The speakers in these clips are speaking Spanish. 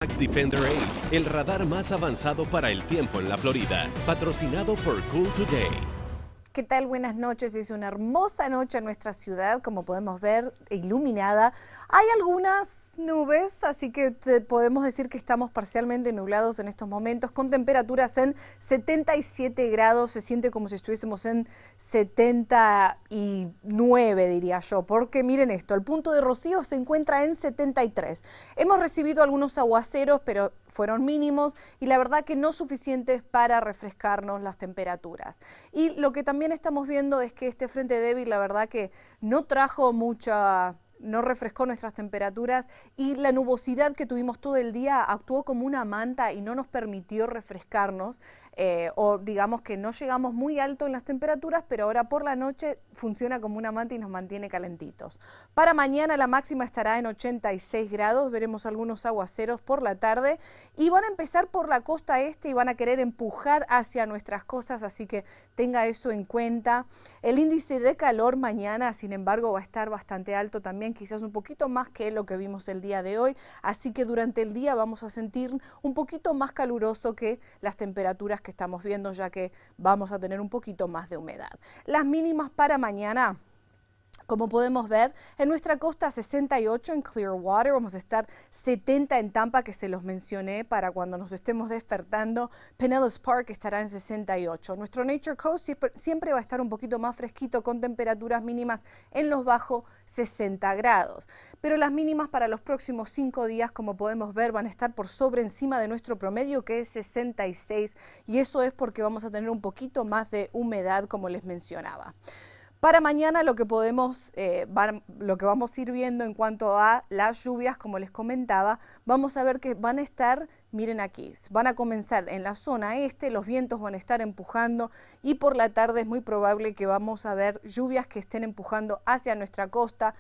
Max Defender 8, el radar más avanzado para el tiempo en la Florida, patrocinado por Cool Today. ¿Qué tal? Buenas noches. Es una hermosa noche en nuestra ciudad, como podemos ver, iluminada. Hay algunas nubes, así que podemos decir que estamos parcialmente nublados en estos momentos, con temperaturas en 77 grados. Se siente como si estuviésemos en 79, diría yo, porque miren esto, el punto de rocío se encuentra en 73. Hemos recibido algunos aguaceros, pero fueron mínimos y la verdad que no suficientes para refrescarnos las temperaturas. Y lo que también estamos viendo es que este frente débil, la verdad que no trajo no refrescó nuestras temperaturas y la nubosidad que tuvimos todo el día actuó como una manta y no nos permitió refrescarnos, o digamos que no llegamos muy alto en las temperaturas, pero ahora por la noche funciona como una manta y nos mantiene calentitos. Para mañana la máxima estará en 86 grados, veremos algunos aguaceros por la tarde y van a empezar por la costa este y van a querer empujar hacia nuestras costas, así que tenga eso en cuenta. El índice de calor mañana, sin embargo, va a estar bastante alto también, quizás un poquito más que lo que vimos el día de hoy, así que durante el día vamos a sentir un poquito más caluroso que las temperaturas que estamos viendo, ya que vamos a tener un poquito más de humedad. Las mínimas para mañana, como podemos ver, en nuestra costa 68 en Clearwater, vamos a estar 70 en Tampa, que se los mencioné para cuando nos estemos despertando. Pinellas Park estará en 68. Nuestro Nature Coast siempre va a estar un poquito más fresquito, con temperaturas mínimas en los bajos 60 grados. Pero las mínimas para los próximos 5 días, como podemos ver, van a estar por sobre encima de nuestro promedio, que es 66, y eso es porque vamos a tener un poquito más de humedad, como les mencionaba. Para mañana lo que vamos a ir viendo en cuanto a las lluvias, como les comentaba, vamos a ver que van a estar, miren aquí, van a comenzar en la zona este, los vientos van a estar empujando y por la tarde es muy probable que vamos a ver lluvias que estén empujando hacia nuestra costa.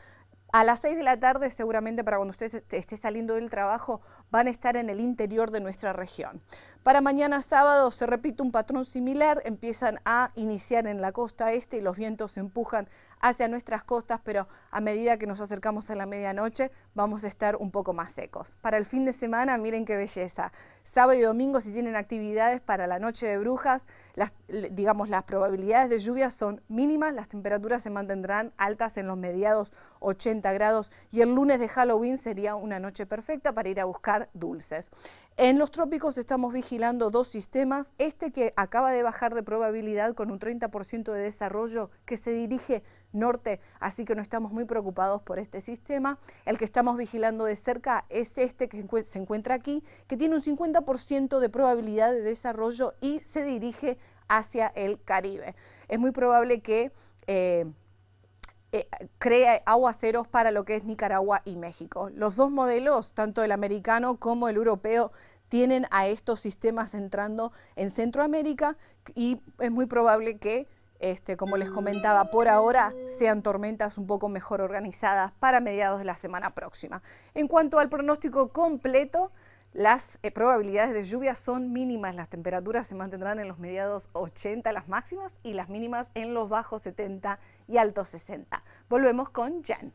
A las 6 de la tarde, seguramente para cuando usted esté saliendo del trabajo, van a estar en el interior de nuestra región. Para mañana sábado se repite un patrón similar, empiezan a iniciar en la costa este y los vientos se empujan hacia nuestras costas, pero a medida que nos acercamos a la medianoche vamos a estar un poco más secos. Para el fin de semana, miren qué belleza. Sábado y domingo, si tienen actividades para la noche de brujas, las probabilidades de lluvia son mínimas, las temperaturas se mantendrán altas en los mediados 80 grados y el lunes de Halloween sería una noche perfecta para ir a buscar dulces. En los trópicos estamos vigilando dos sistemas, este que acaba de bajar de probabilidad con un 30% de desarrollo que se dirige norte, así que no estamos muy preocupados por este sistema. El que estamos vigilando de cerca es este que se encuentra aquí, que tiene un 50% de probabilidad de desarrollo y se dirige hacia el Caribe. Es muy probable que crea aguaceros para lo que es Nicaragua y México. Los dos modelos, tanto el americano como el europeo, tienen a estos sistemas entrando en Centroamérica y es muy probable que, como les comentaba, por ahora sean tormentas un poco mejor organizadas para mediados de la semana próxima. En cuanto al pronóstico completo, las probabilidades de lluvia son mínimas, las temperaturas se mantendrán en los mediados 80 las máximas y las mínimas en los bajos 70 y altos 60. Volvemos con Jen.